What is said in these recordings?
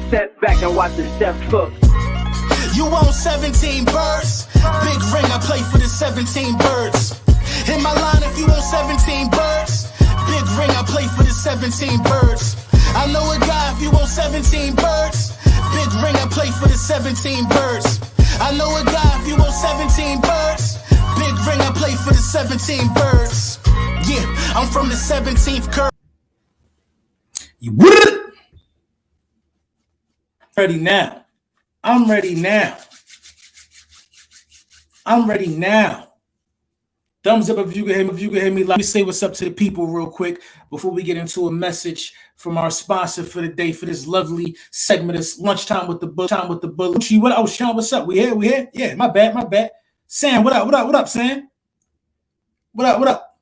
Step back and watch the steps cook. You own 17 birds. Big ring, I play for the 17 birds. In my line, if you own 17 birds. Big ring, I play for the 17 birds. I know a guy if you own 17 birds. Big ring, I play for the 17 birds. I know a guy if you own 17 birds. Big ring, I play for the 17 birds. Yeah, I'm from the 17th curve. You would ready now. I'm ready now. I'm ready now. Thumbs up if you can hear me. Let me say what's up to the people real quick before we get into a message from our sponsor for the day for this lovely segment. It's lunchtime with the bull. What? Oh, Sean, what's up? We here? Yeah, my bad. Sam, what up, Sam? What up?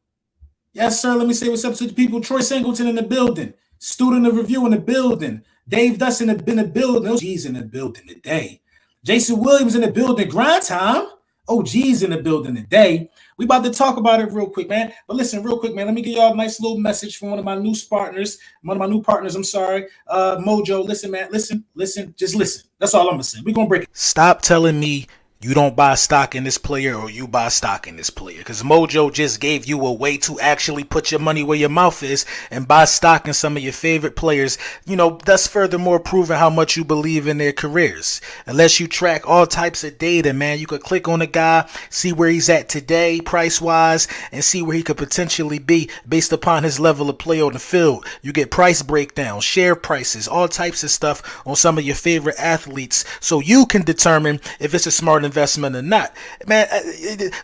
Yes, sir. Let me say what's up to the people. Troy Singleton in the building. Student of Review in the building. Dave Dustin in the building. OG's in the building today. Jason Williams in the building. Grind time. OG's in the building today. We about to talk about it real quick, man. But listen, real quick, man. Let me give y'all a nice little message from one of my new partners. Mojo. Listen, man. Listen. Just listen. That's all I'm gonna say. We're gonna break it. Stop telling me you don't buy stock in this player or you buy stock in this player, because Mojo just gave you a way to actually put your money where your mouth is and buy stock in some of your favorite players, thus furthermore proving how much you believe in their careers. Unless you track all types of data, man, you could click on a guy, see where he's at today price wise, and see where he could potentially be based upon his level of play on the field. You get price breakdowns, share prices, all types of stuff on some of your favorite athletes, so you can determine if it's a smart investment or not. Man,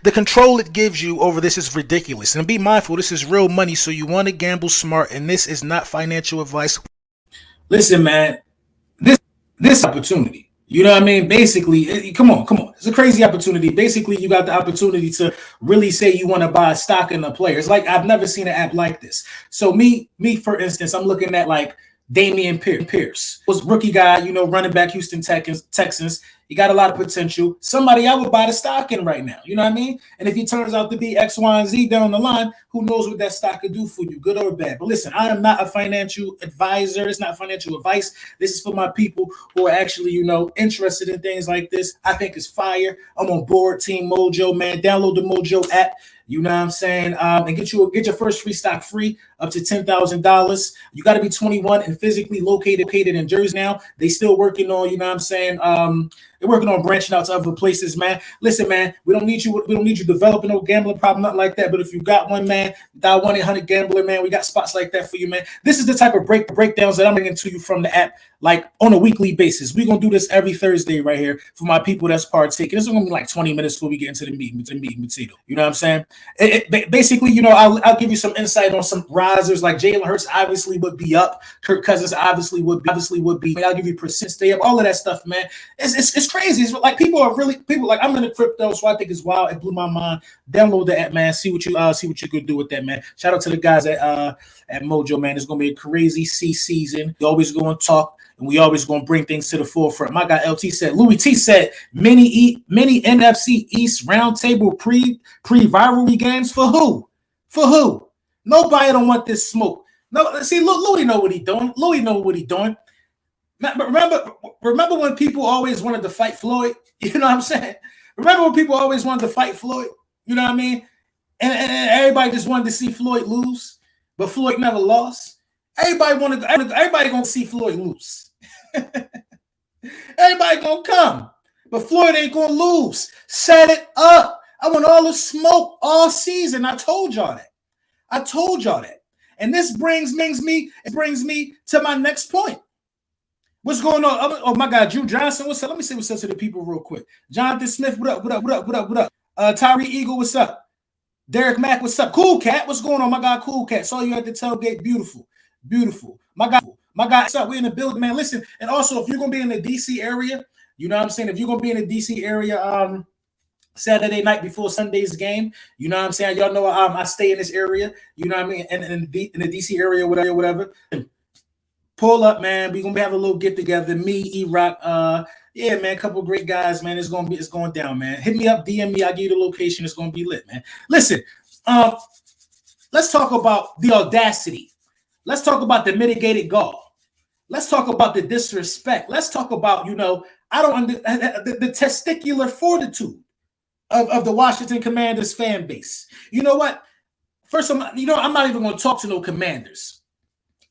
the control it gives you over this is ridiculous. And be mindful, this is real money, so you want to gamble smart, and this is not financial advice. Listen, man, this opportunity, you know what I mean? Basically, come on. It's a crazy opportunity. Basically, you got the opportunity to really say you want to buy stock in a player. It's like I've never seen an app like this. So me, for instance, I'm looking at like Damian Pierce, was rookie guy, running back, Houston Texans. He got a lot of potential. Somebody I would buy the stock in right now. You know what I mean? And if he turns out to be X, Y, and Z down the line, who knows what that stock could do for you, good or bad. But listen, I am not a financial advisor. It's not financial advice. This is for my people who are actually, interested in things like this. I think it's fire. I'm on board, Team Mojo, man. Download the Mojo app. You know what I'm saying? And get your first free stock free up to $10,000. You got to be 21 and physically located in Jersey now. They still working on, you know what I'm saying? They're working on branching out to other places, man. Listen, man, we don't need you developing no gambling problem, nothing like that. But if you got one, man, dial 1-800-GAMBLER, man. We got spots like that for you, man. This is the type of breakdowns that I'm bringing to you from the app, like on a weekly basis. We're gonna do this every Thursday right here for my people that's partaking. This is gonna be like 20 minutes before we get into the meat and potato. You know what I'm saying? Basically, I'll give you some insight on some risers, like Jalen Hurts obviously would be up, Kirk Cousins obviously would be. I'll give you percent stay up, all of that stuff, man. It's crazy. It's like people like I'm in the crypto, so I think it's wild. It blew my mind. Download the app, man. See what you could do with that, man. Shout out to the guys at Mojo, man. It's gonna be a crazy season. We always going to talk, and we always going to bring things to the forefront. My guy LT said, Louis T said, many NFC East roundtable pre-rivalry games for who? For who? Nobody don't want this smoke. No, see, Louis know what he doing. Louis know what he doing. Remember when people always wanted to fight Floyd? You know what I'm saying? Remember when people always wanted to fight Floyd? You know what I mean? And everybody just wanted to see Floyd lose, but Floyd never lost. Everybody gonna see Floyd lose. Everybody gonna come, but Floyd ain't gonna lose. Set it up. I want all the smoke all season. I told y'all that. And this brings me to my next point. What's going on? Oh my God, Drew Johnson, what's up? Let me say what's up to the people real quick. Jonathan Smith, what up? Tyree Eagle, what's up? Derek Mack, what's up? Cool Cat, what's going on? My guy, Cool Cat. Saw you at the tailgate. Beautiful. My guy, what's up? We're in the building, man. Listen, and also if you're gonna be in the DC area, you know what I'm saying? If you're gonna be in the DC area, Saturday night before Sunday's game, you know what I'm saying? Y'all know I stay in this area, you know what I mean? And in the DC area, whatever. Pull up, man. We're gonna have a little get together. Me, E-Rock, yeah, man, a couple great guys, man. It's going down, man. Hit me up, DM me, I'll give you the location. It's gonna be lit, man. Listen, let's talk about the audacity. Let's talk about the mitigated gall. Let's talk about the disrespect. Let's talk about, I don't under the testicular fortitude of the Washington Commanders fan base. You know what? First, I'm not even going to talk to no Commanders.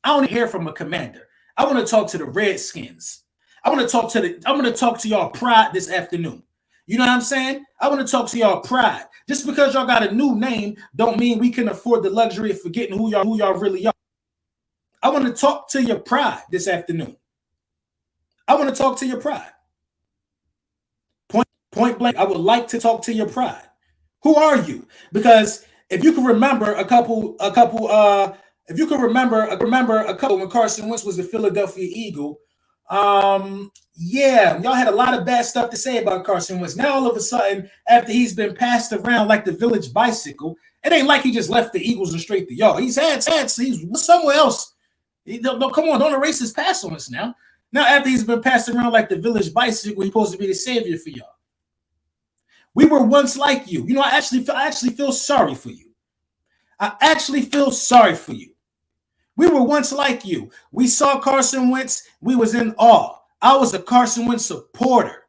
I don't hear from a Commander. I want to talk to the Redskins. I'm going to talk to y'all pride this afternoon. You know what I'm saying? I want to talk to y'all pride. Just because y'all got a new name don't mean we can afford the luxury of forgetting who y'all really are. I want to talk to your pride this afternoon. I want to talk to your pride. Point blank, I would like to talk to your pride. Who are you? Because if you can remember a couple when Carson Wentz was the Philadelphia Eagle, y'all had a lot of bad stuff to say about Carson Wentz. Now all of a sudden, after he's been passed around like the village bicycle, it ain't like he just left the Eagles and straight to y'all. He's somewhere else. Come on, don't erase his past on us now. Now after he's been passed around like the village bicycle, he's supposed to be the savior for y'all. We were once like you. I actually feel sorry for you. I actually feel sorry for you. We were once like you. We saw Carson Wentz. We was in awe. I was a Carson Wentz supporter.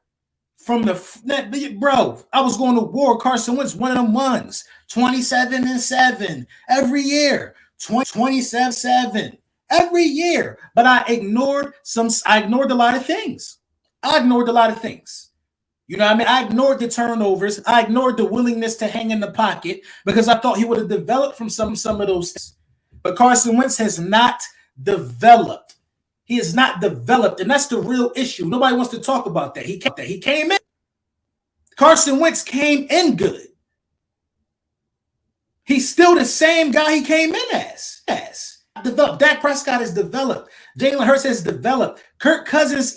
I was going to war. Carson Wentz, one of them ones. 27-7 every year. 27-7 every year. But I ignored a lot of things. You know what I mean? I ignored the turnovers. I ignored the willingness to hang in the pocket because I thought he would have developed from some of those things. But Carson Wentz has not developed. He has not developed, and that's the real issue. Nobody wants to talk about that. He came in. Carson Wentz came in good. He's still the same guy he came in as. Developed. Dak Prescott has developed. Jalen Hurts has developed. Kirk Cousins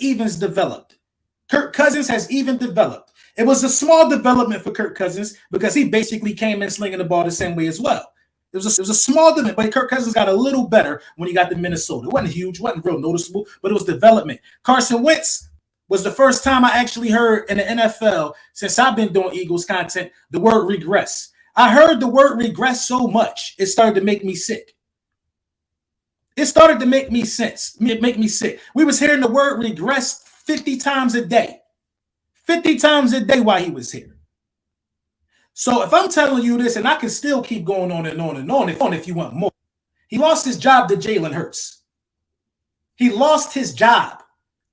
has even developed. It was a small development for Kirk Cousins because he basically came in slinging the ball the same way as well. It was a small development, but Kirk Cousins got a little better when he got to Minnesota. It wasn't huge, wasn't real noticeable, but it was development. Carson Wentz was the first time I actually heard in the NFL, since I've been doing Eagles content, the word regress. I heard the word regress so much, it started to make me sick. It started to make me sick. We was hearing the word regress 50 times a day. 50 times a day while he was here. So if I'm telling you this, and I can still keep going on and on and on if you want more. He lost his job to Jalen Hurts. He lost his job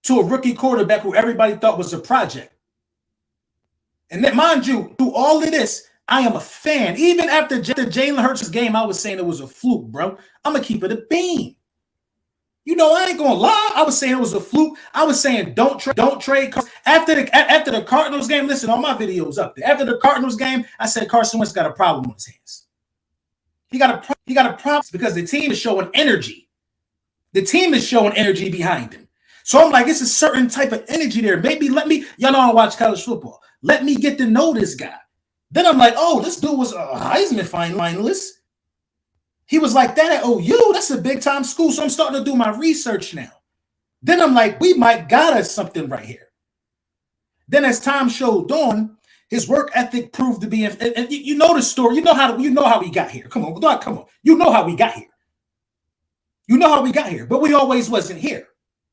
to a rookie quarterback who everybody thought was a project. And then, mind you, through all of this, I am a fan. Even after Jalen Hurts' game, I was saying it was a fluke, bro. I'm going to keep it a beam. I ain't gonna lie. I was saying it was a fluke. I was saying don't trade. After the Cardinals game, listen, all my videos up there. After the Cardinals game, I said Carson Wentz got a problem on his hands. He got a problem because the team is showing energy. The team is showing energy behind him. So I'm like, it's a certain type of energy there. Maybe y'all know I watch college football. Let me get to know this guy. Then I'm like, oh, this dude was a Heisman finalist. He was like that at OU. That's a big time school. So I'm starting to do my research now. Then I'm like, we might got us something right here. Then as time showed on, his work ethic proved to be, and you know the story. You know how we got here. Come on. You know how we got here. But we always wasn't here.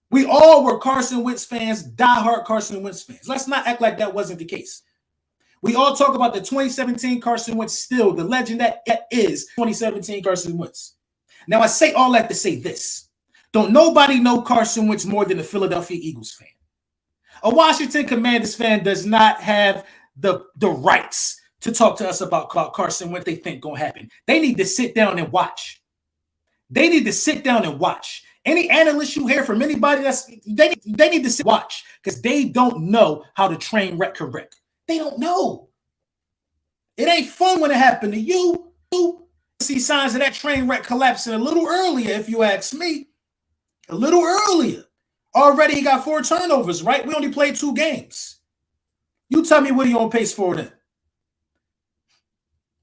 We all were Carson Wentz fans, diehard Carson Wentz fans. Let's not act like that wasn't the case. We all talk about the 2017 Carson Wentz, still the legend that is 2017 Carson Wentz. Now, I say all that to say this. Don't nobody know Carson Wentz more than a Philadelphia Eagles fan. A Washington Commanders fan does not have the rights to talk to us about Carson Wentz they think going to happen. They need to sit down and watch. Any analyst you hear from anybody, they need to sit and watch because they don't know how to train wreck correct. They don't know. It ain't fun when it happened to you. You see signs of that train wreck collapsing a little earlier, if you ask me. A little earlier. Already he got 4 turnovers, right? We only played 2 games. You tell me what he on pace for then.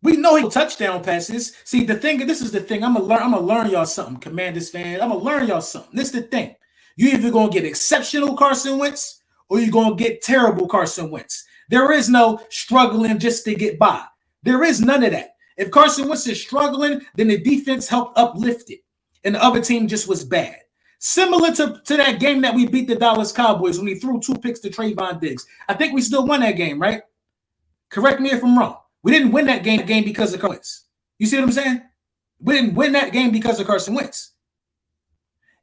We know he touchdown passes. See, this is the thing. I'm gonna learn y'all something, Commanders fans. I'm gonna learn y'all something. This is the thing. You either gonna get exceptional Carson Wentz or you're gonna get terrible Carson Wentz. There is no struggling just to get by. There is none of that. If Carson Wentz is struggling, then the defense helped uplift it, and the other team just was bad. Similar to that game that we beat the Dallas Cowboys when he threw 2 picks to Trayvon Diggs. I think we still won that game, right? Correct me if I'm wrong. We didn't win that game because of Carson Wentz. You see what I'm saying? We didn't win that game because of Carson Wentz.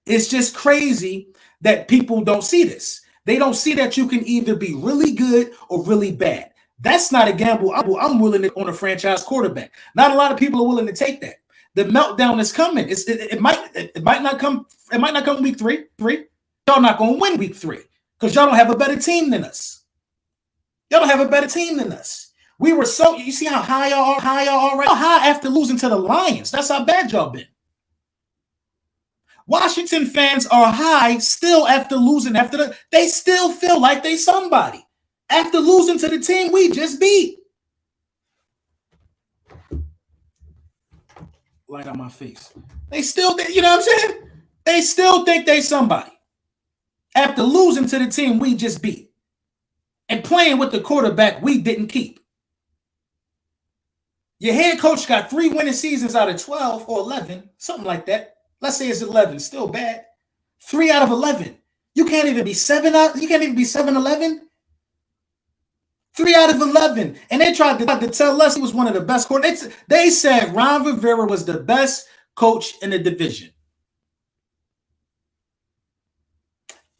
It's just crazy that people don't see this. They don't see that you can either be really good or really bad. That's not a gamble I'm willing to on a franchise quarterback. Not a lot of people are willing to take that. The meltdown is coming. It might not come week three. Y'all not gonna win week 3 because y'all don't have a better team than us. Y'all don't have a better team than us. We were so, you see how high y'all are right? How high after losing to the Lions. That's how bad y'all been. Washington fans are high still after losing. They still feel like they somebody after losing to the team we just beat. Light on my face. They still, you know what I'm saying? They still think they somebody after losing to the team we just beat and playing with the quarterback we didn't keep. Your head coach got 3 winning seasons out of 12 or 11, something like that. Let's say it's 11, still bad. 3 out of 11. You can't even be 7-11. 3 out of 11. And they tried to tell us he was one of the best coaches. They said Ron Rivera was the best coach in the division.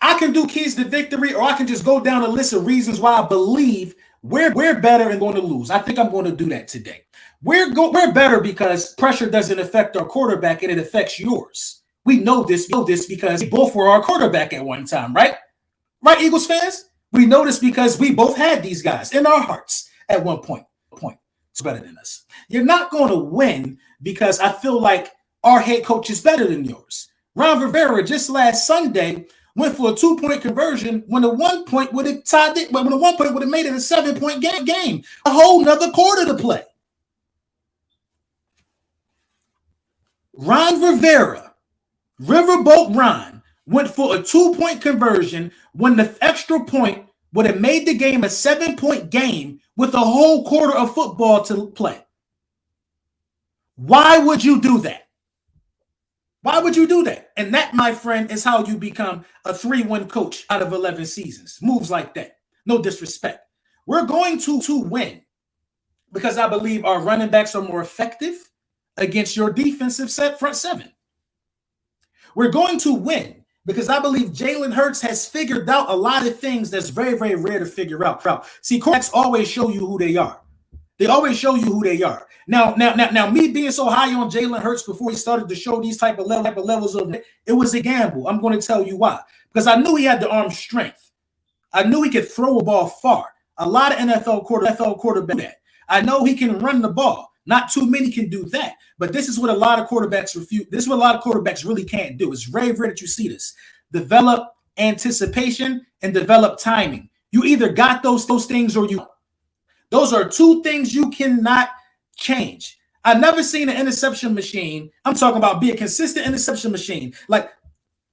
I can do keys to victory, or I can just go down a list of reasons why I believe we're better and going to lose. I think I'm going to do that today. We're better because pressure doesn't affect our quarterback and it affects yours. We know this because we both were our quarterback at one time, right? Right, Eagles fans? We know this because we both had these guys in our hearts at one point. It's better than us. You're not going to win because I feel like our head coach is better than yours. Ron Rivera just last Sunday went for a 2-point conversion when the 1 point would have tied it, when the 1 point would have made it a 7-point game. A whole nother quarter to play. Ron Rivera, Riverboat Ron, went for a 2-point conversion when the extra point would have made the game a 7-point game with a whole quarter of football to play. Why would you do that? Why would you do that? And that, my friend, is how you become a 3-win coach out of 11 seasons. Moves like that. No disrespect. We're going to win because I believe our running backs are more effective against your defensive front 7. We're going to win because I believe Jalen Hurts has figured out a lot of things that's very, very rare to figure out. See, quarterbacks always show you who they are. They always show you who they are. Now, me being so high on Jalen Hurts before he started to show these type of levels of it was a gamble. I'm going to tell you why. Because I knew he had the arm strength. I knew he could throw a ball far. A lot of NFL quarterbacks do that. I know he can run the ball. Not too many can do that. But this is what a lot of quarterbacks refuse. This is what a lot of quarterbacks really can't do. It's very rare that you see this. Develop anticipation and develop timing. You either got those things or you don't. Those are 2 things you cannot change. I've never seen an interception machine. I'm talking about be a consistent interception machine. Like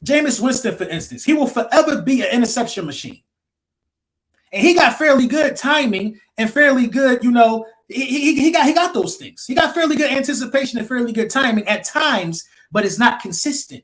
Jameis Winston, for instance. He will forever be an interception machine. And he got fairly good timing and fairly good, he got those things. He got fairly good anticipation and fairly good timing at times, but it's not consistent.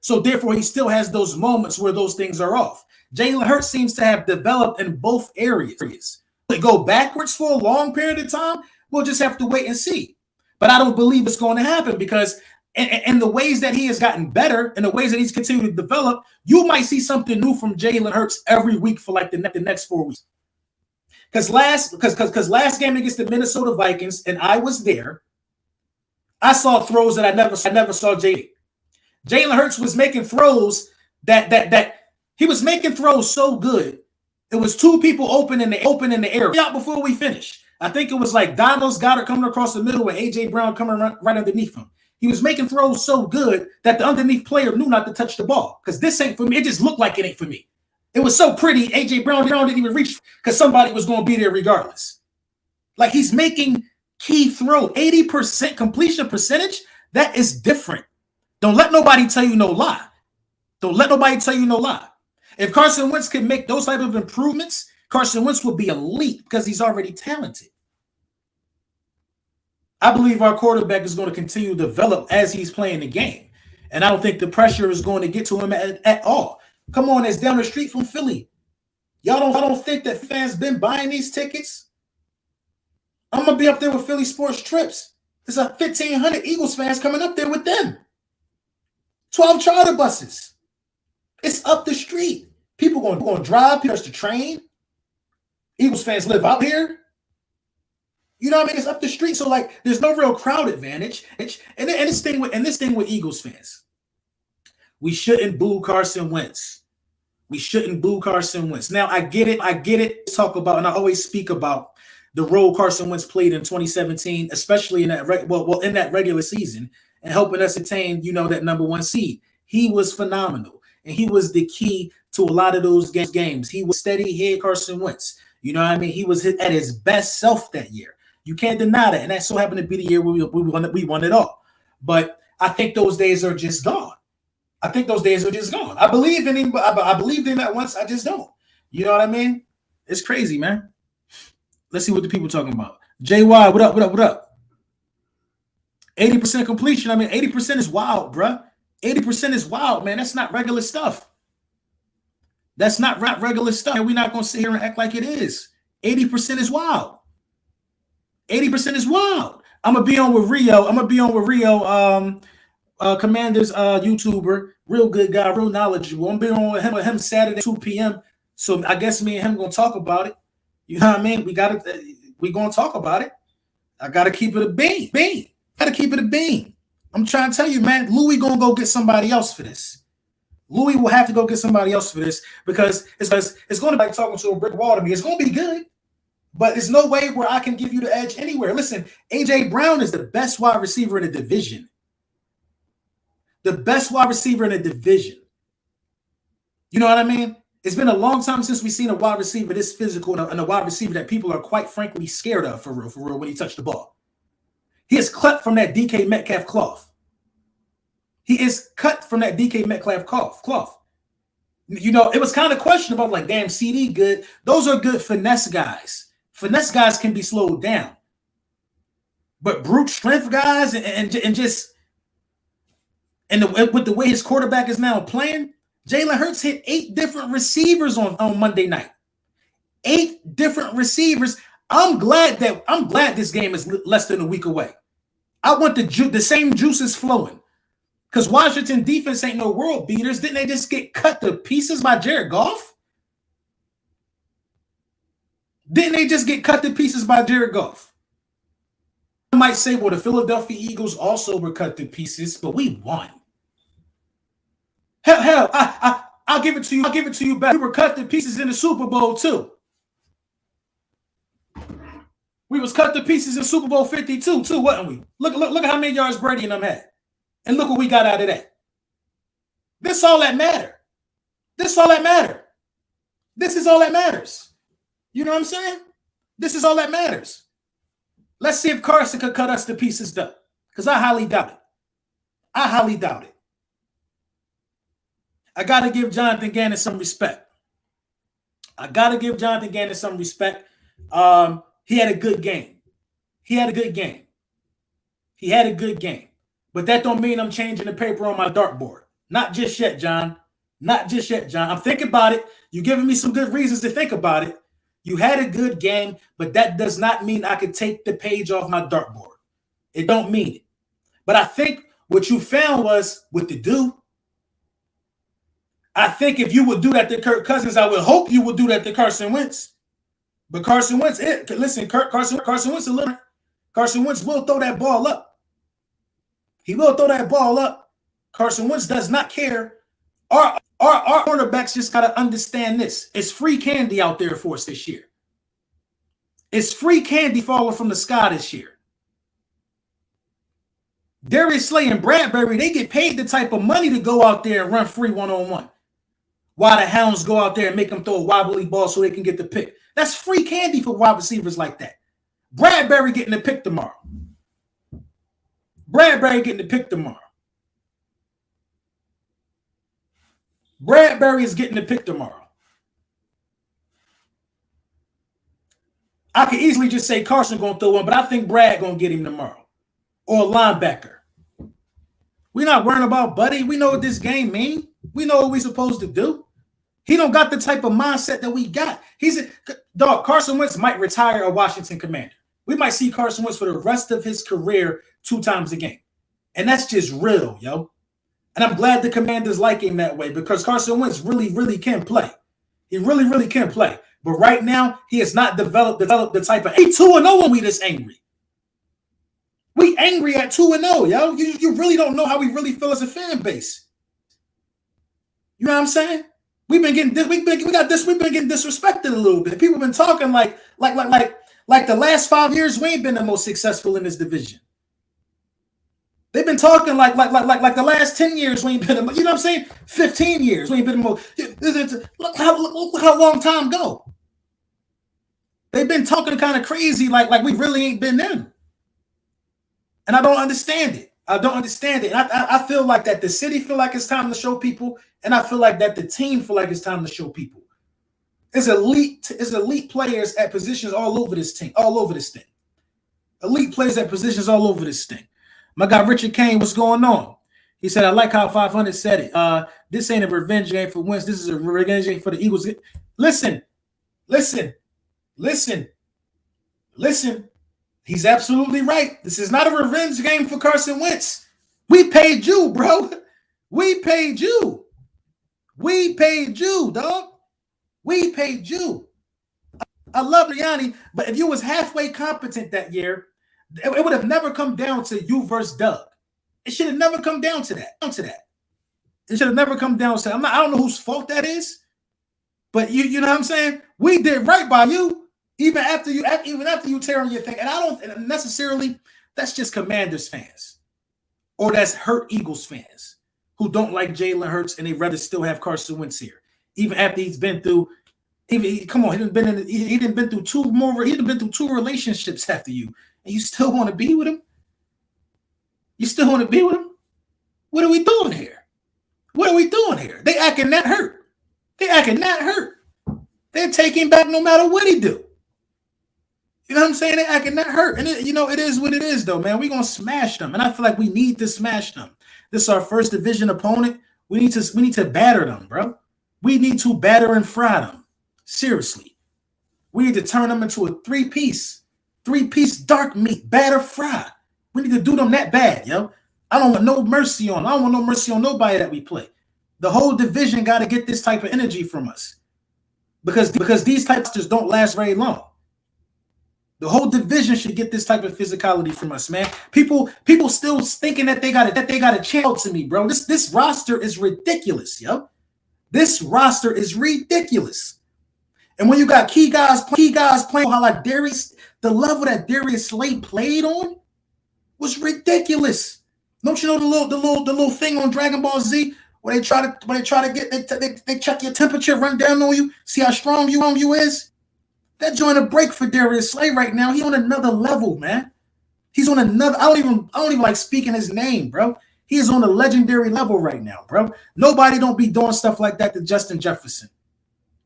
So therefore, he still has those moments where those things are off. Jalen Hurts seems to have developed in both areas. They go backwards for a long period of time. We'll just have to wait and see. But I don't believe it's going to happen because in the ways that he has gotten better and the ways that he's continued to develop, you might see something new from Jalen Hurts every week for like the next 4 weeks. Because last game against the Minnesota Vikings, and I was there, I saw throws that I never saw Jalen. Jalen Hurts was making throws that he was making throws so good. It was 2 people open in the air out before we finished. I think it was like Donald's Goddard coming across the middle and A.J. Brown coming right underneath him. He was making throws so good that the underneath player knew not to touch the ball because this ain't for me. It just looked like it ain't for me. It was so pretty. A.J. Brown didn't even reach because somebody was going to be there regardless. Like he's making key throw, 80% completion percentage. That is different. Don't let nobody tell you no lie. Don't let nobody tell you no lie. If Carson Wentz can make those type of improvements, Carson Wentz will be elite because he's already talented. I believe our quarterback is going to continue to develop as he's playing the game. And I don't think the pressure is going to get to him at all. Come on, it's down the street from Philly. Y'all don't think that fans been buying these tickets? I'm going to be up there with Philly Sports Trips. There's a 1,500 Eagles fans coming up there with them. 12 charter buses. It's up the street. People going to drive, people the train. Eagles fans live out here. You know what I mean? It's up the street. So, like, there's no real crowd advantage. And this thing with Eagles fans, we shouldn't boo Carson Wentz. We shouldn't boo Carson Wentz. Now, I get it. Talk about, and I always speak about the role Carson Wentz played in 2017, especially in that in that regular season, and helping us attain, that number one seed. He was phenomenal, and he was the key to a lot of those games. He was steady head Carson Wentz. You know what I mean? He was at his best self that year. You can't deny that, and that so happened to be the year we won it all. But I think those days are just gone. I believe in him, but I believed in that once. I just don't. You know what I mean? It's crazy, man. Let's see what the people are talking about. JY, what up? 80% completion. I mean, 80% is wild, bruh. 80% is wild, man. That's not regular stuff. That's not regular stuff. And we're not going to sit here and act like it is. 80% is wild. 80% is wild. I'm going to be on with Rio. Commander's YouTuber, real good guy, real knowledgeable. I'm being on with him Saturday 2 p.m. So I guess me and him gonna talk about it. You know what I mean? We gonna talk about it. I gotta keep it a bean. Gotta keep it a bean. I'm trying to tell you, man, Louis gonna go get somebody else for this. Louis will have to go get somebody else for this because it's gonna be like talking to a brick wall to me. It's gonna be good, but there's no way where I can give you the edge anywhere. Listen, AJ Brown is the best wide receiver in the division. The best wide receiver in the division. You know what I mean? It's been a long time since we've seen a wide receiver this physical and a wide receiver that people are quite frankly scared of for real when he touched the ball. He is cut from that DK Metcalf cloth. He is cut from that DK Metcalf cloth. It was kind of questionable, like, damn, CD good. Those are good finesse guys. Finesse guys can be slowed down. But brute strength guys and just... And with the way his quarterback is now playing, Jalen Hurts hit 8 different receivers on Monday night. 8 different receivers. I'm glad this game is less than a week away. I want the same juices flowing. Because Washington defense ain't no world beaters. Didn't they just get cut to pieces by Jared Goff? I might say, well, the Philadelphia Eagles also were cut to pieces, but we won. Hell, I'll give it to you. I'll give it to you back. We were cut to pieces in the Super Bowl too. We was cut to pieces in Super Bowl 52 too, wasn't we? Look at how many yards Brady and them had, and look what we got out of that. This is all that matter. This is all that matters. You know what I'm saying? This is all that matters. Let's see if Carson could cut us to pieces, though, because I highly doubt it. I got to give Jonathan Gannon some respect. He had a good game. But that don't mean I'm changing the paper on my dartboard. Not just yet, John. I'm thinking about it. You're giving me some good reasons to think about it. You had a good game, but that does not mean I could take the page off my dartboard. It don't mean it. But I think what you found was what to do. I think if you would do that to Kirk Cousins, I would hope you would do that to Carson Wentz. But Carson Wentz, Carson Wentz a little. Carson Wentz will throw that ball up. He will throw that ball up. Carson Wentz does not care. Our cornerbacks just got to understand this. It's free candy out there for us this year. It's free candy falling from the sky this year. Darius Slay and Bradbury, they get paid the type of money to go out there and run free one-on-one. While the Hounds go out there and make them throw a wobbly ball so they can get the pick. That's free candy for wide receivers like that. Bradbury getting the pick tomorrow. Bradbury is getting the pick tomorrow. I could easily just say Carson going to throw one, but I think Brad going to get him tomorrow. Or a linebacker. We're not worrying about Buddy. We know what this game mean. We know what we're supposed to do. He don't got the type of mindset that we got. Dog. Carson Wentz might retire a Washington Commander. We might see Carson Wentz for the rest of his career 2 times a game. And that's just real, yo. And I'm glad the Commanders like him that way because Carson Wentz really, really can play. He really, really can play. But right now, he has not developed the type of 2-0 when we this angry. We angry at 2-0, yo. You really don't know how we really feel as a fan base. You know what I'm saying? We've been getting disrespected a little bit. People have been talking like the last 5 years we ain't been the most successful in this division. They've been talking like the last 10 years we ain't been, you know what I'm saying? 15 years we ain't been the most. Look how long time go. They've been talking kind of crazy like we really ain't been them. And I don't understand it. And I feel like that the city feel like it's time to show people, and I feel like that the team feel like it's time to show people. It's elite players at positions all over this team, all over this thing. Elite players at positions all over this thing. My guy Richard Kane, what's going on? He said, I like how 500 said it. This ain't a revenge game for Wentz. This is a revenge game for the Eagles. Listen. He's absolutely right. This is not a revenge game for Carson Wentz. We paid you, bro. We paid you, dog. We paid you. I love Yanni, but if you was halfway competent that year, it would have never come down to you versus Doug. It should have never come down to that. It should have never come down to that. I don't know whose fault that is, but you know what I'm saying? We did right by you, even after you tear on your thing. And I don't necessarily, that's just Commanders fans. Or that's hurt Eagles fans who don't like Jalen Hurts and they'd rather still have Carson Wentz here. Even after he's been through, he didn't been through 2 relationships after you. And you still want to be with him? What are we doing here? They acting that hurt. They're taking back no matter what he do. You know what I'm saying? They're acting that hurt. And it is what it is, though, man. We're going to smash them. And I feel like we need to smash them. This is our first division opponent. We need to batter them, bro. We need to batter and fry them. Seriously. We need to turn them into a three-piece dark meat, batter, fry. We need to do them that bad, yo. I don't want no mercy on nobody that we play. The whole division got to get this type of energy from us. Because these types just don't last very long. The whole division should get this type of physicality from us, man. People still thinking that they got a chance to me, bro. This roster is ridiculous, yo. This roster is ridiculous. And when you got key guys playing how like the level that Darius Slay played on was ridiculous. Don't you know the little thing on Dragon Ball Z where they try to get they check your temperature, run down on you, see how strong you is? That joint a break for Darius Slay right now. He's on another level, man. He's on another. I don't even like speaking his name, bro. He is on a legendary level right now, bro. Nobody don't be doing stuff like that to Justin Jefferson.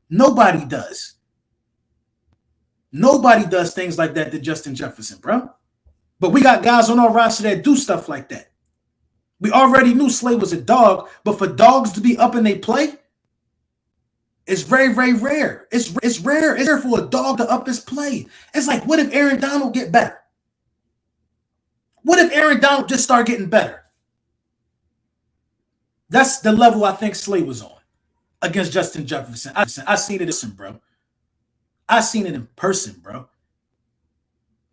Nobody does. Nobody does things like that to Justin Jefferson, bro. But we got guys on our roster that do stuff like that. We already knew Slay was a dog, but for dogs to be up and they play, it's very, very rare. It's rare. It's rare for a dog to up his play. It's like, what if Aaron Donald get better? What if Aaron Donald just start getting better? That's the level I think Slay was on against Justin Jefferson. I seen it in person, bro. I seen it in person, bro.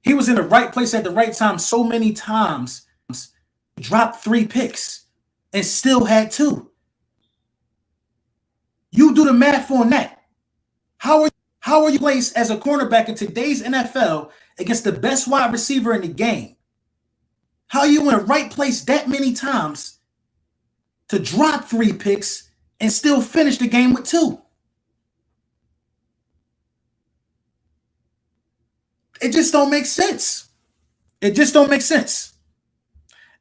He was in the right place at the right time so many times. Dropped 3 picks and still had 2. You do the math on that. How are you placed as a cornerback in today's NFL against the best wide receiver in the game? How are you in the right place that many times to drop 3 picks and still finish the game with 2? It just don't make sense.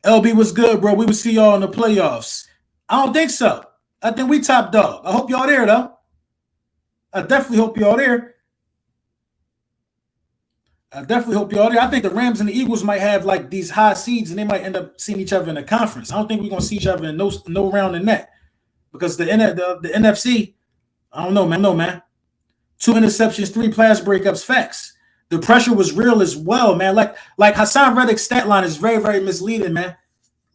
LB was good, bro. We will see y'all in the playoffs. I don't think so. I think we top dog. I hope y'all there, though. I definitely hope y'all there. I definitely hope y'all there. I think the Rams and the Eagles might have like these high seeds, and they might end up seeing each other in the conference. I don't think we're gonna see each other in no round in that because the NFC. I don't know, man. No, man. 2 interceptions, 3 pass breakups. Facts. The pressure was real as well, man. Like Hassan Reddick's stat line is very, very misleading, man.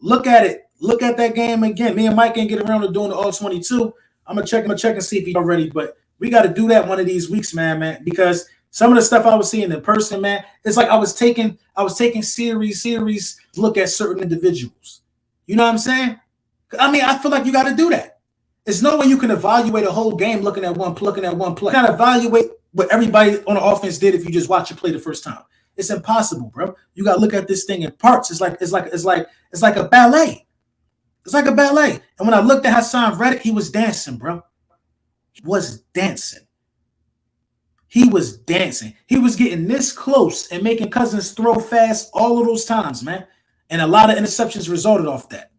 Look at it. Look at that game again. Me and Mike can't get around to doing the all 22. I'm gonna check and see if he's already. But we got to do that one of these weeks, man, because some of the stuff I was seeing in person, man, it's like I was taking series look at certain individuals. You know what I'm saying? I mean, I feel like you got to do that. There's no way you can evaluate a whole game looking at one play. You got to evaluate what everybody on the offense did if you just watch it play the first time. It's impossible, bro. You got to look at this thing in parts. It's like a ballet. It's like a ballet. And when I looked at Hassan Reddick, he was dancing, bro. He was dancing. He was getting this close and making Cousins throw fast all of those times, man. And a lot of interceptions resulted off that.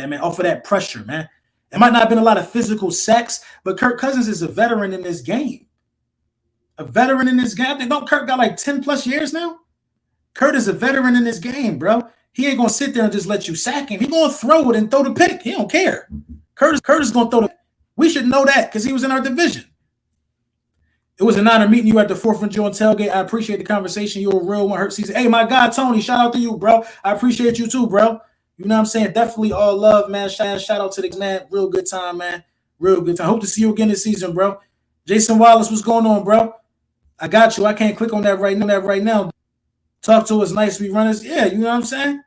Man, off of that pressure, man. It might not have been a lot of physical sacks, but Kirk Cousins is a veteran in this game. I think don't Kirk got like 10 plus years now? Kurt is a veteran in this game, bro. He ain't gonna sit there and just let you sack him. He gonna throw it and throw the pick. He don't care. Kurt is gonna throw the. We should know that because he was in our division. It was an honor meeting you at the 4th and Joe tailgate. I appreciate the conversation. You're a real one. Hurt season. Hey, my God, Tony, shout out to you, bro. I appreciate you too, bro. You know what I'm saying? Definitely all love, man. Shout out to the man. Real good time, man. Real good time. Hope to see you again this season, bro. Jason Wallace, what's going on, bro? I got you. I can't click on that right now. Talk to us nice, we runners. Yeah, you know what I'm saying?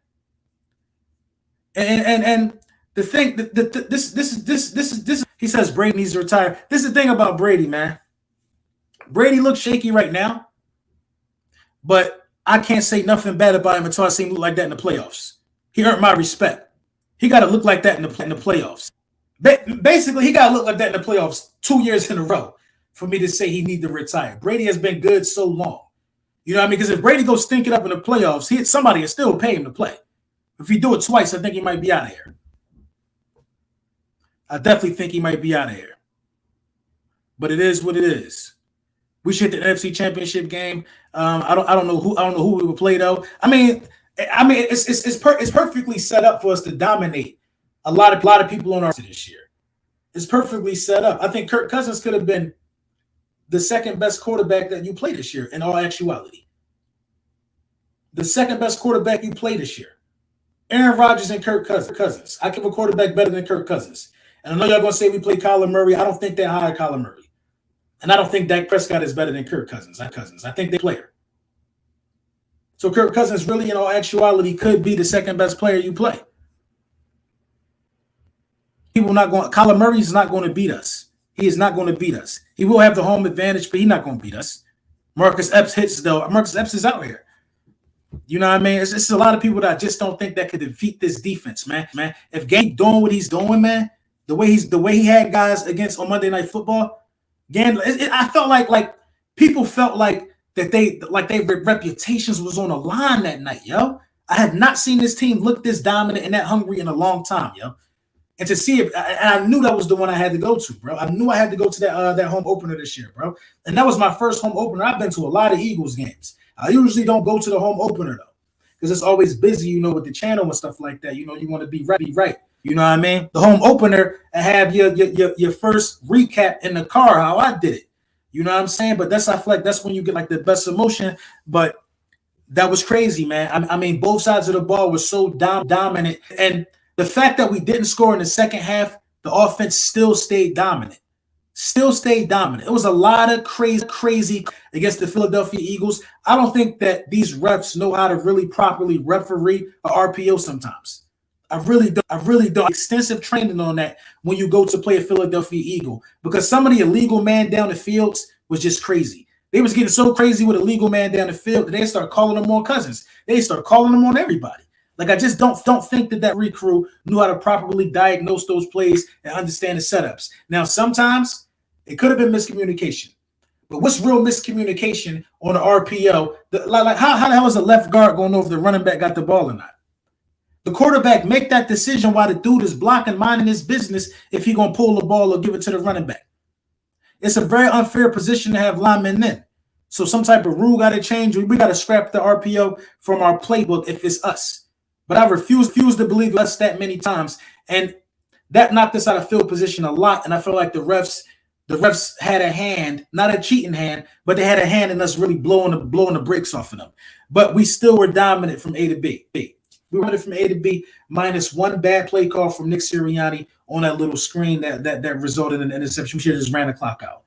And the thing, this. He says Brady needs to retire. This is the thing about Brady, man. Brady looks shaky right now, but I can't say nothing bad about him until I see him look like that in the playoffs. He earned my respect. He got to look like that in the playoffs. Basically, he got to look like that in the playoffs 2 years in a row for me to say he needs to retire. Brady has been good so long. You know what I mean? Because if Brady goes stinking up in the playoffs, somebody will still pay him to play. If he do it twice, I think he might be out of here. I definitely think he might be out of here. But it is what it is. We should hit the NFC Championship game. I don't know who we would play though. I mean, it's perfectly set up for us to dominate a lot of people on our team this year. It's perfectly set up. I think Kirk Cousins could have been the second best quarterback that you played this year in all actuality. The second best quarterback you played this year. Aaron Rodgers and Kirk Cousins. I give a quarterback better than Kirk Cousins. And I know y'all going to say we play Kyler Murray. I don't think that high Kyler Murray. And I don't think Dak Prescott is better than Kirk Cousins. I think they player. So Kirk Cousins really, in all actuality, could be the second best player you play. Kyler Murray is not going to beat us. He is not going to beat us. He will have the home advantage, but he's not going to beat us. Marcus Epps hits, though. Marcus Epps is out here. You know what I mean? It's a lot of people that I just don't think that could defeat this defense, man. If Game doing what he's doing, man, the way he had guys against on Monday Night Football, again, I felt like people felt like that their reputations was on the line that night, yo. I have not seen this team look this dominant and that hungry in a long time, yo. And to see it, and I knew that was the one I had to go to, bro. I knew I had to go to that home opener this year, bro. And that was my first home opener. I've been to a lot of Eagles games. I usually don't go to the home opener though, because it's always busy, you know, with the channel and stuff like that. You know, you want to be right. You know what I mean? The home opener, I have your first recap in the car, how I did it. You know what I'm saying? But I feel like that's when you get like the best emotion. But that was crazy, man. I mean, both sides of the ball were so dominant. And the fact that we didn't score in the second half, the offense still stayed dominant. It was a lot of crazy against the Philadelphia Eagles. I don't think that these refs know how to really properly referee a RPO sometimes. I really don't. Extensive training on that when you go to play a Philadelphia Eagle, because some of the illegal man down the fields was just crazy. They was getting so crazy with a legal man down the field that they start calling them on Cousins. They start calling them on everybody. Like, I just don't think that recrew knew how to properly diagnose those plays and understand the setups. Now, sometimes it could have been miscommunication. But what's real miscommunication on an RPO? How the hell is the left guard going to know if the running back got the ball or not? The quarterback make that decision while the dude is blocking, minding his business, if he going to pull the ball or give it to the running back. It's a very unfair position to have linemen in. So some type of rule got to change. We got to scrap the RPO from our playbook if it's us. But I refuse to believe us that many times. And that knocked us out of field position a lot. And I feel like the refs had a hand, not a cheating hand, but they had a hand in us really blowing the brakes off of them. But we still were dominant from A to B. We were from A to B minus one bad play call from Nick Sirianni on that little screen that resulted in an interception. We should have just ran the clock out.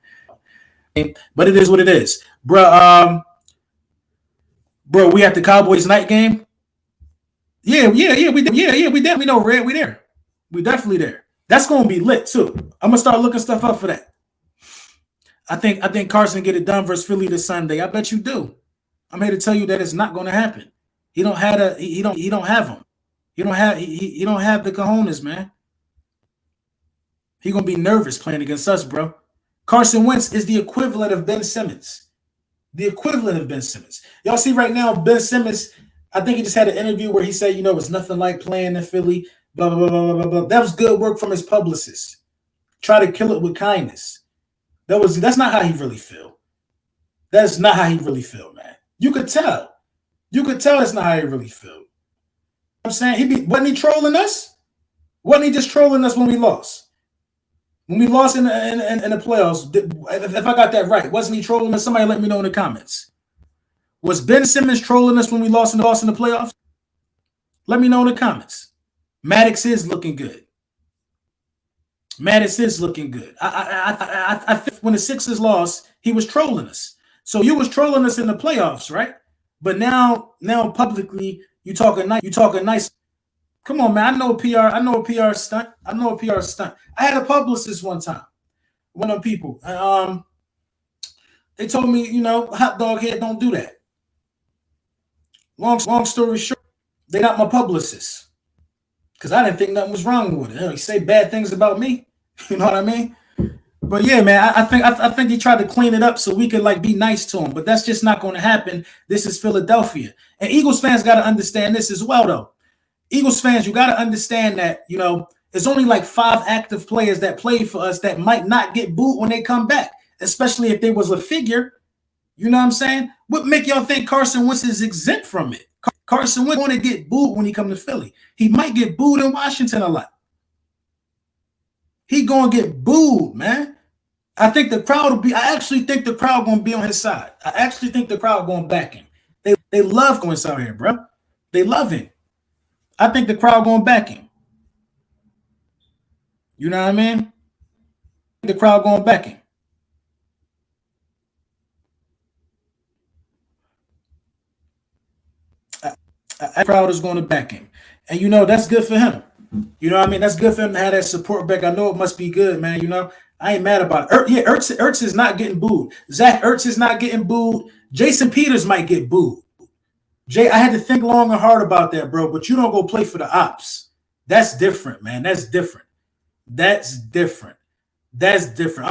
But it is what it is. Bro, we at the Cowboys night game. Yeah, we definitely know, Red. We there. We definitely there. That's gonna be lit too. I'm gonna start looking stuff up for that. I think Carson get it done versus Philly this Sunday. I bet you do. I'm here to tell you that it's not gonna happen. He don't have them. He don't have the cojones, man. He gonna be nervous playing against us, bro. Carson Wentz is the equivalent of Ben Simmons. Y'all see right now, Ben Simmons, I think he just had an interview where he said, it's nothing like playing in Philly, blah, blah, blah, blah, blah. That was good work from his publicist. Try to kill it with kindness. That's not how he really feel. That's not how he really feel, man. You could tell. That's not how he really feel. You know what I'm saying? Wasn't he trolling us? Wasn't he just trolling us when we lost? When we lost in the playoffs, if I got that right, wasn't he trolling us? Somebody let me know in the comments. Was Ben Simmons trolling us when we lost in the playoffs? Let me know in the comments. Maddox is looking good. I think when the Sixers lost, he was trolling us. So you was trolling us in the playoffs, right? But now publicly, you talking nice. Come on, man. I know a PR stunt. I had a publicist one time. One of them people. They told me, hot dog head, don't do that. Long story short, they not my publicist. Because I didn't think nothing was wrong with it. He say bad things about me. You know what I mean? But yeah, man, I think he tried to clean it up so we could be nice to him. But that's just not going to happen. This is Philadelphia. And Eagles fans got to understand this as well, though. Eagles fans, you got to understand that, there's only 5 active players that played for us that might not get booed when they come back, especially if there was a figure. You know what I'm saying? What make y'all think Carson Wentz is exempt from it? Carson Wentz going to get booed when he comes to Philly. He might get booed in Washington a lot. He going to get booed, man. I actually think the crowd going to be on his side. I actually think the crowd going to back him. They love going out here, bro. They love him. I think the crowd going to back him. You know what I mean? The crowd going to back him. The crowd is going to back him. And, that's good for him. You know what I mean? That's good for him to have that support back. I know it must be good, man. I ain't mad about it. Ertz is not getting booed. Zach Ertz is not getting booed. Jason Peters might get booed. I had to think long and hard about that, bro. But you don't go play for the ops. That's different, man. That's different. I'm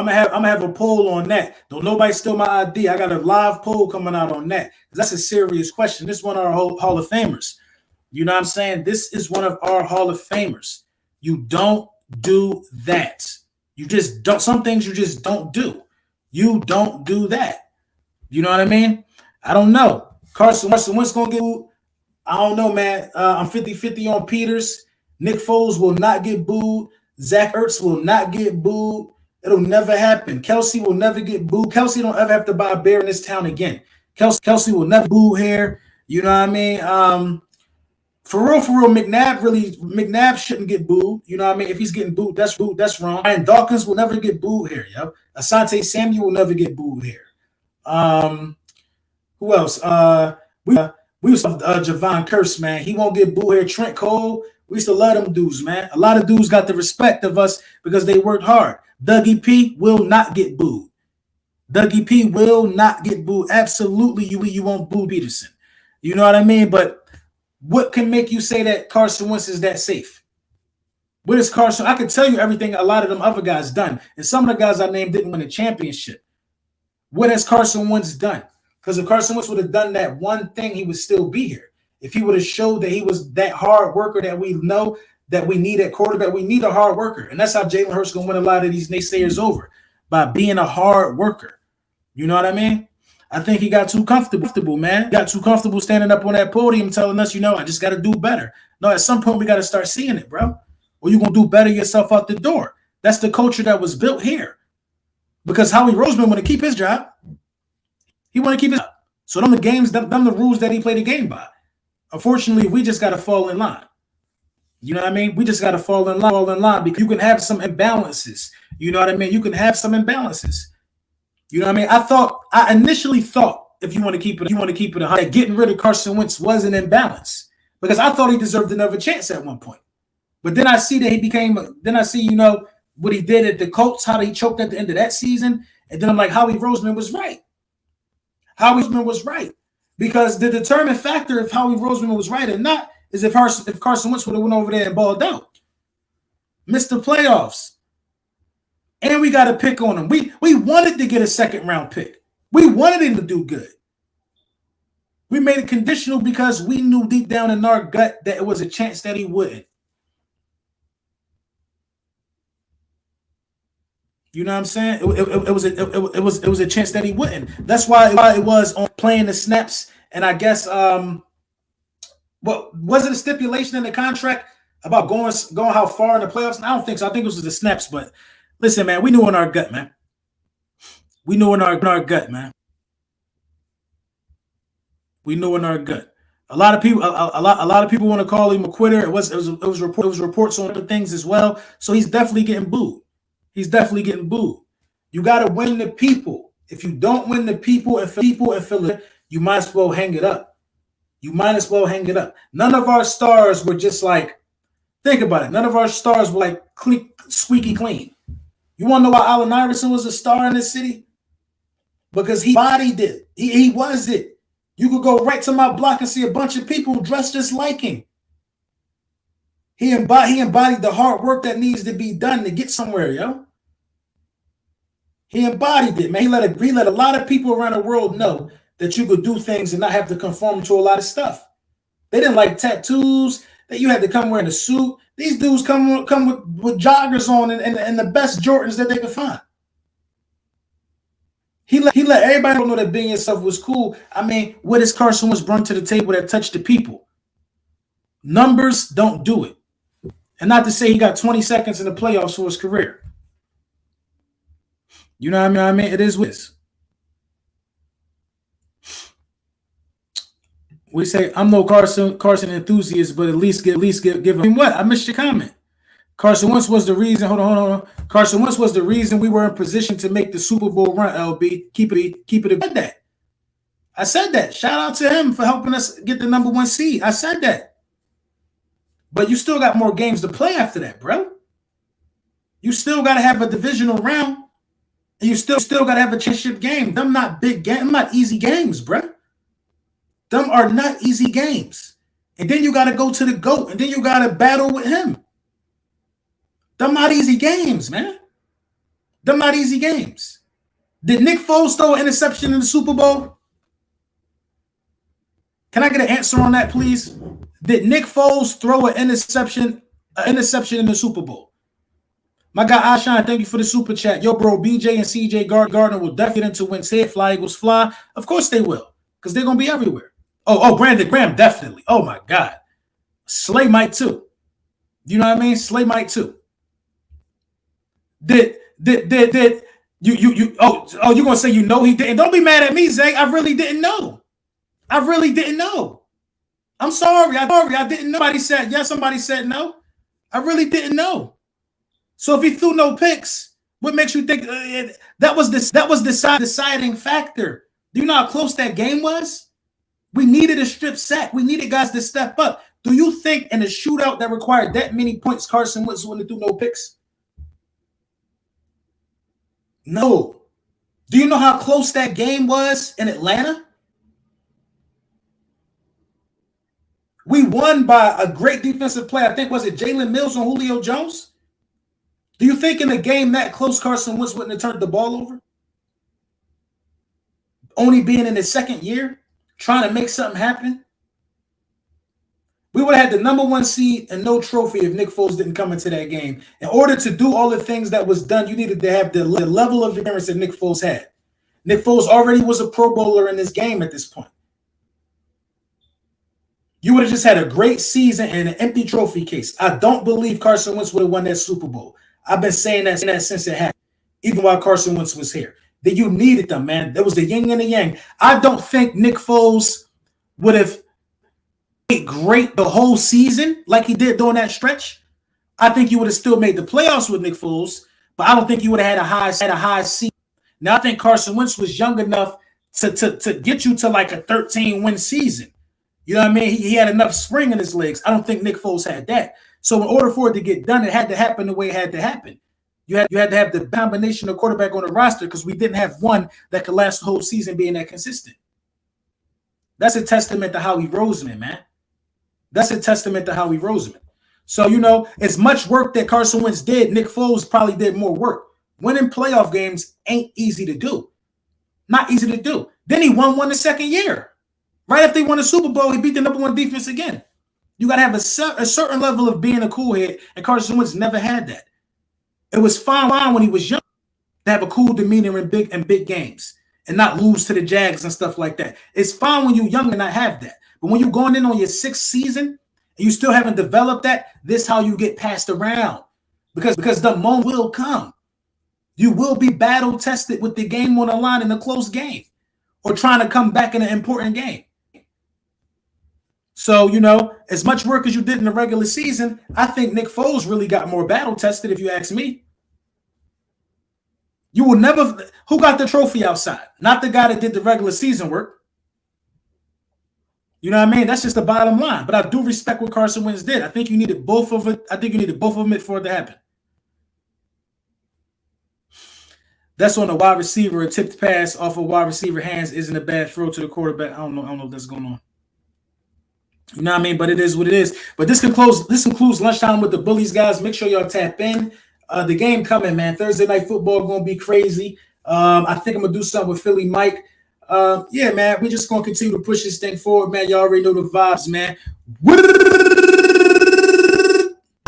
gonna have a poll on that. Don't nobody steal my ID. I got a live poll coming out on that. That's a serious question. This is one of our Hall of Famers. You know what I'm saying? This is one of our Hall of Famers. You don't do that. You just don't. Some things you just don't do. You don't do that. You know what I mean? I don't know. Carson Wentz going to get booed? I don't know, man. I'm 50-50 on Peters. Nick Foles will not get booed. Zach Ertz will not get booed. It'll never happen. Kelsey will never get booed. Kelsey don't ever have to buy a bear in this town again. Kelsey will never boo here. You know what I mean? For real, McNabb shouldn't get booed. You know what I mean? If he's getting booed, that's wrong. And Dawkins will never get booed here, yo. Asante Samuel will never get booed here. Who else? We used to have Javon Curse, man. He won't get booed here. Trent Cole, we used to love them dudes, man. A lot of dudes got the respect of us because they worked hard. Dougie P will not get booed. Absolutely, you won't boo Peterson. You know what I mean? But what can make you say that Carson Wentz is that safe? What is Carson? I can tell you everything a lot of them other guys done. And some of the guys I named didn't win a championship. What has Carson Wentz done? Because if Carson Wentz would have done that one thing, he would still be here. If he would have showed that he was that hard worker that we know that we need at quarterback, we need a hard worker. And that's how Jalen Hurts going to win a lot of these naysayers over, by being a hard worker. You know what I mean? I think he got too comfortable, man. He got too comfortable standing up on that podium telling us, I just got to do better. No, at some point we got to start seeing it, bro. Or you're going to do better yourself out the door. That's the culture that was built here. Because Howie Roseman want to keep his job. He want to keep his job. So them the games, them the rules that he played the game by. Unfortunately, we just got to fall in line. You know what I mean? We just got to fall in line because you can have some imbalances. You know what I mean? You can have some imbalances. You know what I mean? I initially thought, if you want to keep it 100, that getting rid of Carson Wentz was an imbalance because I thought he deserved another chance at one point. But then I see that what he did at the Colts, how he choked at the end of that season. And then I'm like, Howie Roseman was right. Howie Roseman was right. Because the determining factor if Howie Roseman was right or not is if Carson Wentz would have went over there and balled out. Missed the playoffs. And we got a pick on him. We wanted to get a second-round pick. We wanted him to do good. We made it conditional because we knew deep down in our gut that it was a chance that he wouldn't. You know what I'm saying? It was a chance that he wouldn't. That's why it was on playing the snaps. And I guess was it a stipulation in the contract about going how far in the playoffs? I don't think so. I think it was the snaps, but. Listen, man, we knew in our gut, man. We knew in our gut, man. We knew in our gut. A lot of people want to call him a quitter. It was reports on other things as well. So he's definitely getting booed. You got to win the people. If you don't win the people and feel it, you might as well hang it up. None of our stars were just like, think about it. None of our stars were like squeaky clean. You want to know why Allen Iverson was a star in this city? Because he bodied it. He was it. You could go right to my block and see a bunch of people dressed just like him. He embodied the hard work that needs to be done to get somewhere, yo. He embodied it, man. He let a lot of people around the world know that you could do things and not have to conform to a lot of stuff. They didn't like tattoos. That you had to come wearing a suit. These dudes come with joggers on and the best Jordans that they could find. He let everybody know that being yourself was cool. I mean, what has Carson Wentz brought to the table that touched the people? Numbers don't do it. And not to say he got 20 seconds in the playoffs for his career. You know what I mean? It is what it is. We say I'm no Carson enthusiast, but at least give him what? I missed your comment. Carson Wentz was the reason. Hold on. Carson Wentz was the reason we were in position to make the Super Bowl run. LB, keep it at that. I said that. Shout out to him for helping us get the number 1 seed. I said that. But you still got more games to play after that, bro. You still got to have a divisional round, and you still got to have a championship game. Them not big games. Them not easy games, bro. Them are not easy games. And then you got to go to the GOAT, and then you got to battle with him. Them not easy games, man. Them not easy games. Did Nick Foles throw an interception in the Super Bowl? Can I get an answer on that, please? Did Nick Foles throw an interception in the Super Bowl? My guy Ashine, thank you for the super chat. Yo, bro, BJ and CJ Gardner will definitely get into Wentz head. Fly Eagles fly. Of course they will, because they're going to be everywhere. Oh, Brandon Graham, definitely. Oh, my God. Slay might too. You know what I mean? Slay might too. Did you you're going to say he didn't? Don't be mad at me, Zay. I really didn't know. I'm sorry. I didn't know. Somebody said yes, somebody said no. I really didn't know. So if he threw no picks, what makes you think that was the deciding factor? Do you know how close that game was? We needed a strip sack. We needed guys to step up. Do you think in a shootout that required that many points, Carson Wentz wouldn't do no picks? No. Do you know how close that game was in Atlanta? We won by a great defensive play. I think, was it Jalen Mills on Julio Jones? Do you think in a game that close, Carson Wentz wouldn't have turned the ball over? Only being in his second year, trying to make something happen? We would have had the number 1 seed and no trophy if Nick Foles didn't come into that game. In order to do all the things that was done, you needed to have the level of endurance that Nick Foles had. Nick Foles already was a Pro Bowler in this game at this point. You would have just had a great season and an empty trophy case. I don't believe Carson Wentz would have won that Super Bowl. I've been saying that since it happened, even while Carson Wentz was here. That you needed them, man. There was the yin and the yang. I don't think Nick Foles would have played great the whole season like he did during that stretch. I think you would have still made the playoffs with Nick Foles, but I don't think you would have had a high season. Now, I think Carson Wentz was young enough to get you to like a 13-win season. You know what I mean? He had enough spring in his legs. I don't think Nick Foles had that. So in order for it to get done, it had to happen the way it had to happen. You had to have the combination of quarterback on the roster because we didn't have one that could last the whole season being that consistent. That's a testament to Howie Roseman, man. That's a testament to Howie Roseman. So, you know, as much work that Carson Wentz did, Nick Foles probably did more work. Winning playoff games ain't easy to do. Not easy to do. Then he won one the second year. Right after he won the Super Bowl, he beat the number one defense again. You got to have a certain level of being a cool head, and Carson Wentz never had that. It was fine when he was young to have a cool demeanor in big games and not lose to the Jags and stuff like that. It's fine when you're young and not have that. But when you're going in on your 6th season and you still haven't developed that, this is how you get passed around. Because the moment will come. You will be battle tested with the game on the line in a close game or trying to come back in an important game. So, you know, as much work as you did in the regular season, I think Nick Foles really got more battle tested, if you ask me. You will never – who got the trophy outside? Not the guy that did the regular season work. You know what I mean? That's just the bottom line. But I do respect what Carson Wentz did. I think you needed both of it. I think you needed both of them for it to happen. That's on a wide receiver. A tipped pass off a wide receiver hands isn't a bad throw to the quarterback. I don't know what that's going on. You know what I mean? But it is what it is. But this concludes lunchtime with the Bullies, guys. Make sure y'all tap in. The game coming, man. Thursday night football going to be crazy. I think I'm going to do something with Philly Mike. Yeah, man. We're just going to continue to push this thing forward, man. Y'all already know the vibes, man.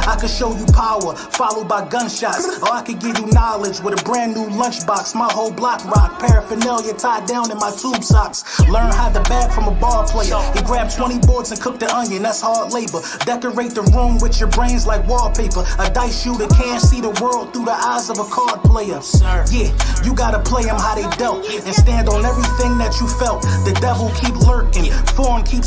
I could show you power, followed by gunshots. Or I could give you knowledge with a brand new lunchbox. My whole block rock, paraphernalia tied down in my tube socks. Learn how to bag from a ball player. He grabbed 20 boards and cooked the onion, that's hard labor. Decorate the room with your brains like wallpaper. A dice shooter can't see the world through the eyes of a card player. Yeah, you gotta play them how they dealt and stand on everything that you felt. The devil keep lurking, foreign keeps